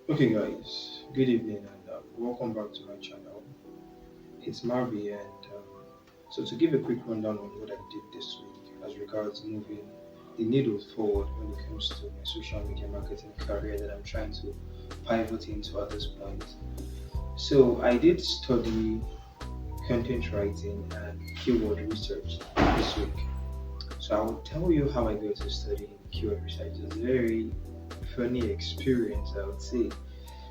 Okay, guys, good evening and welcome back to my channel. It's Marby, and so to give a quick rundown on what I did this week as regards moving the needle forward when it comes to my social media marketing career that I'm trying to pivot into at this point. So, I did study content writing and keyword research this week. So, I will tell you how I go to study keyword research. It's a very funny experience, I would say.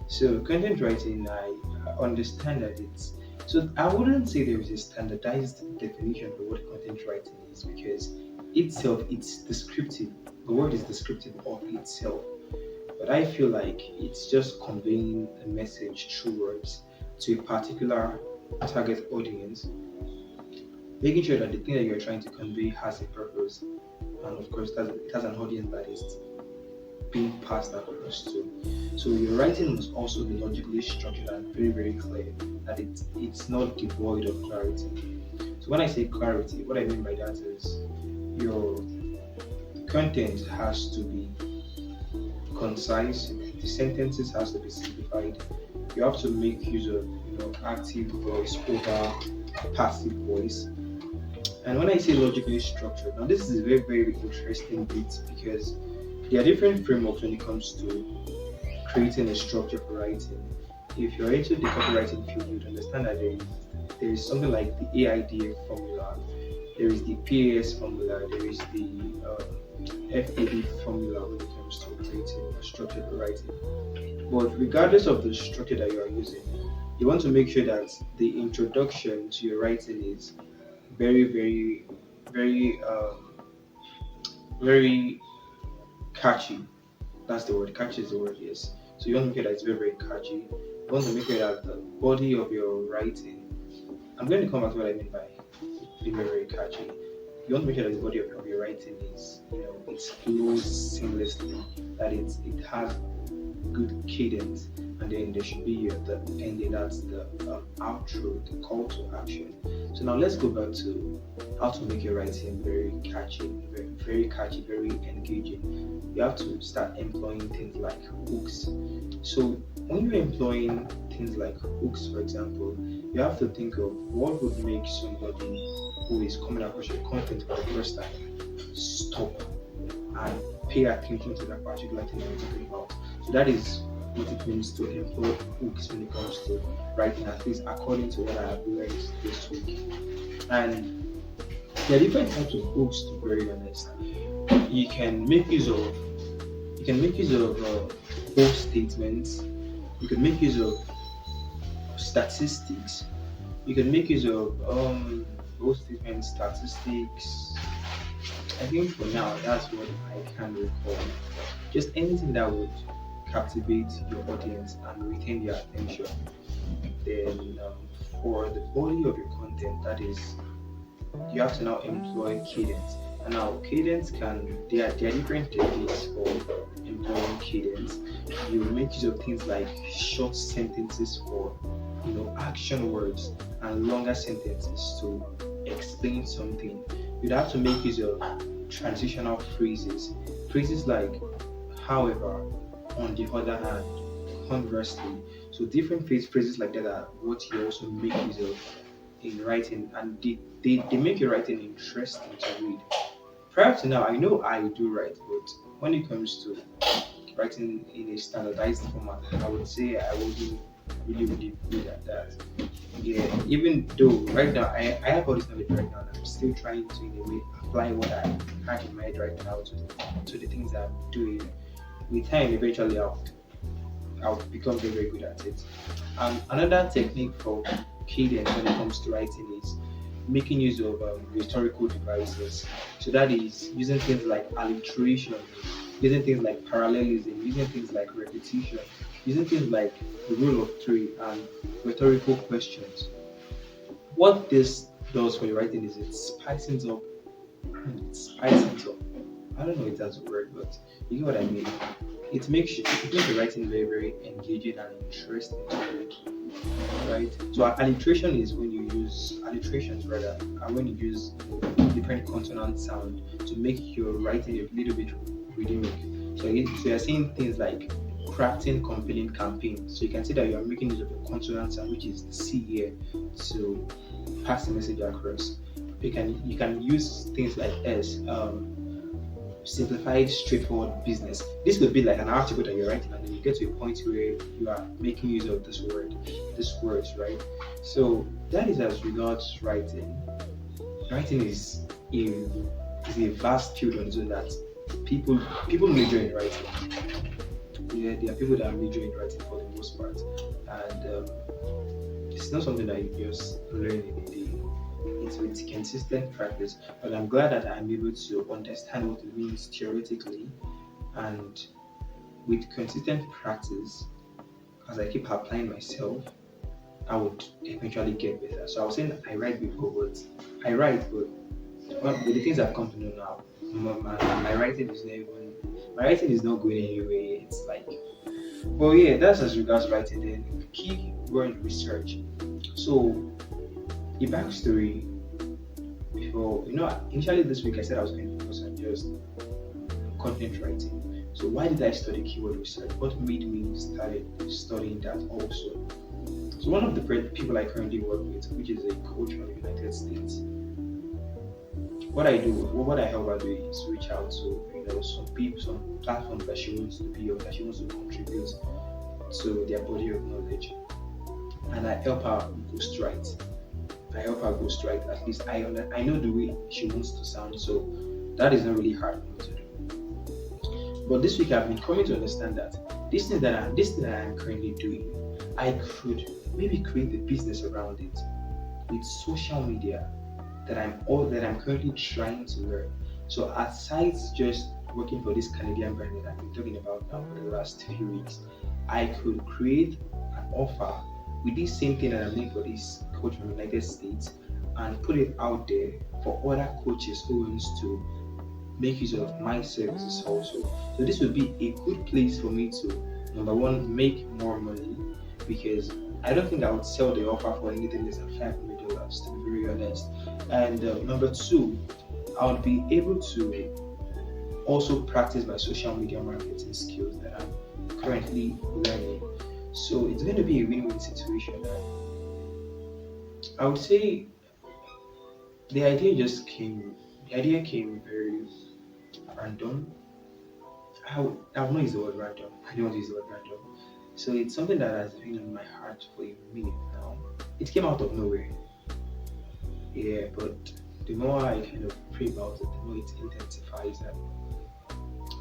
So content writing, I understand that it's so I wouldn't say there is a standardized definition for what content writing is because itself it's descriptive. The word is descriptive of itself, but I feel like it's just conveying a message through words to a particular target audience, making sure that the thing that you're trying to convey has a purpose, and of course that it has an audience that is being passed across to. So your writing must also be logically structured and very, very clear that it's not devoid of clarity. So when I say clarity, what I mean by that is your content has to be concise, the sentences has to be simplified. You have to make use of active voice over passive voice. And when I say logically structured, now this is a very, very interesting bit because there are different frameworks when it comes to creating a structure for writing. If you're into the copywriting field, you'd understand that there is something like the AIDA formula, there is the PAS formula, there is the FAD formula when it comes to creating a structure for writing. But regardless of the structure that you are using, you want to make sure that the introduction to your writing is very, very, very, very catchy. That's the word. Catchy is the word, yes. So you want to make sure that it's very, very catchy. You want to make sure that the body of your writing, I'm going to come back to what I mean by being very, very catchy. You want to make sure that the body of your writing is, it flows seamlessly, that it has good cadence, and then there should be the ending. That's the outro, the call to action. So now let's go back to how to make your writing very catchy, very, very catchy, very engaging. You have to start employing things like hooks. So when you're employing things like hooks, for example, you have to think of what would make somebody who is coming across your content for the first time stop and pay attention to that particular thing that you're talking about. So that is what it means to employ hooks when it comes to writing, at least according to what I have learned this week. And there are different types of hooks, to be very honest. You can make use of bold statements. You can make use of statistics. You can make use of bold statements, statistics. I think for now that's what I can recall. Just anything that would captivate your audience and retain their attention. Then for the body of your content, that is, you have to now employ cadence. And now cadence there are different techniques for employing cadence. You make use of things like short sentences for action words and longer sentences to explain something. You'd have to make use of transitional phrases. Phrases like however, on the other hand, conversely. So different phrases like that are what you also make use of in writing, and they make your writing interesting to read. Prior to now, I know I do write, but when it comes to writing in a standardized format, I would say I wasn't really, really good at that. Yeah, even though right now I have all this knowledge right now, and I'm still trying to, in a way, apply what I had in my head right now to the things I'm doing. With time, eventually, I'll become very, very good at it. Another technique for cadence when it comes to writing is making use of rhetorical devices. So that is using things like alliteration, using things like parallelism, using things like repetition, using things like the rule of three and rhetorical questions. What this does for your writing is it spicens up. It spicens up. I don't know if that's a word, but you get what I mean. It makes the writing very, very engaging and interesting to read, right? So alliteration is when you use alliterations rather, and when you use different consonant sound to make your writing a little bit rhythmic. So you're saying things like crafting compelling campaigns. So you can see that you are making use of a consonant sound, which is the C here, to pass the message across. You can use things like S, simplified, straightforward business. This could be like an article that you're writing, and then you get to a point where you are making use of these words, right? So that is as regards writing. Writing is a vast field on its own that people major in writing. Yeah, there are people that are majoring in writing for the most part, and it's not something that you just learn in a day. It's with consistent practice. But I'm glad that I'm able to understand what it means theoretically, and with consistent practice, as I keep applying myself, I would eventually get better. So I was saying that I write before, but with the things I've come to know now, my writing is not even my writing is not going anywhere. It's like, well, yeah, that's as regards writing. Then key word research. So the backstory before, initially this week I said I was going to focus on just content writing. So why did I study keyword research? What made me started studying that also? So one of the people I currently work with, which is a coach from the United States, what I help her do is reach out to some people, some platforms that she wants to be or that she wants to contribute to their body of knowledge, and I help her ghostwrite. At least I know the way she wants to sound, so that is not really hard for me to do. But this week I've been coming to understand that this thing that I'm currently doing, I could maybe create a business around it with social media that I'm currently trying to learn. So aside just working for this Canadian brand that I've been talking about now for the last 3 weeks, I could create an offer with this same thing that I'm doing for this coach from the United States and put it out there for other coaches who wants to make use of my services also. So this would be a good place for me to, number one, make more money, because I don't think I would sell the offer for anything less than $500, to be very honest. And number two, I would be able to also practice my social media marketing skills that I'm currently learning. So it's going to be a win-win situation. I would say the idea came very random. I would not use the word random. I don't want to use the word random. So it's something that has been on my heart for a minute now. It came out of nowhere. Yeah, but the more I kind of pray about it, the more it intensifies. And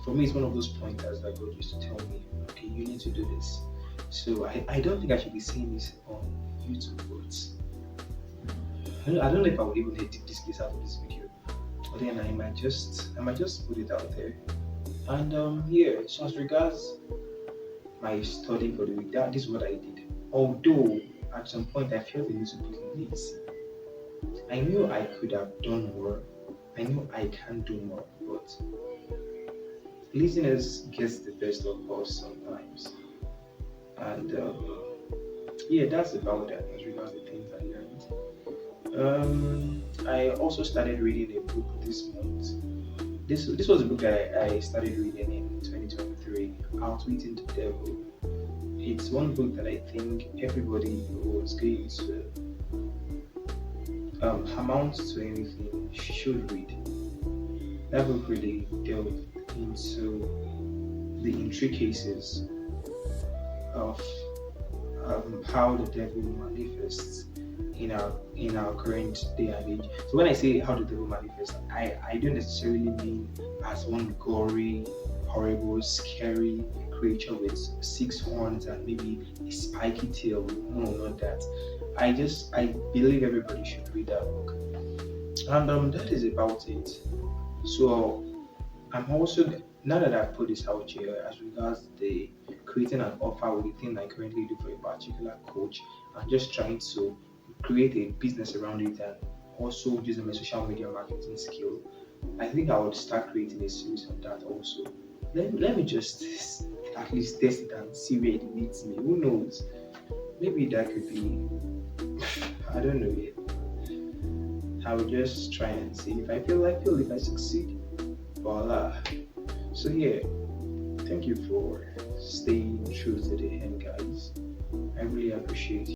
for me, it's one of those pointers that God used to tell me, okay, you need to do this. So I don't think I should be saying this on YouTube, but I don't know if I would even edit this out of this video. But then I might just put it out there. And yeah, so as regards my study for the week, this is what I did. Although at some point I felt a little bit lazy. I knew I could have done more. I know I can do more, but laziness gets the best of us sometimes. And yeah, that's about that as regards the things I learned. I also started reading a book this month. This was a book that I started reading in 2023, Outwitting the Devil. It's one book that I think everybody who is going to amount to anything should read. That book really delved into the intricacies of how the devil manifests in our current day and age. So when I say how the devil manifests, I don't necessarily mean as one gory, horrible, scary creature with 6 horns and maybe a spiky tail. No, not that. I believe everybody should read that book. And that is about it. So I'm also, now that I've put this out here as regards the creating an offer with the thing I currently do for a particular coach, I'm just trying to create a business around it and also using my social media marketing skill. I think I would start creating a series on that also. Let me just at least test it and see where it leads me. Who knows? Maybe that could be, I don't know yet. I will just try and see if I feel, if I succeed. Voila. So yeah, thank you for staying true to the end, guys. I really appreciate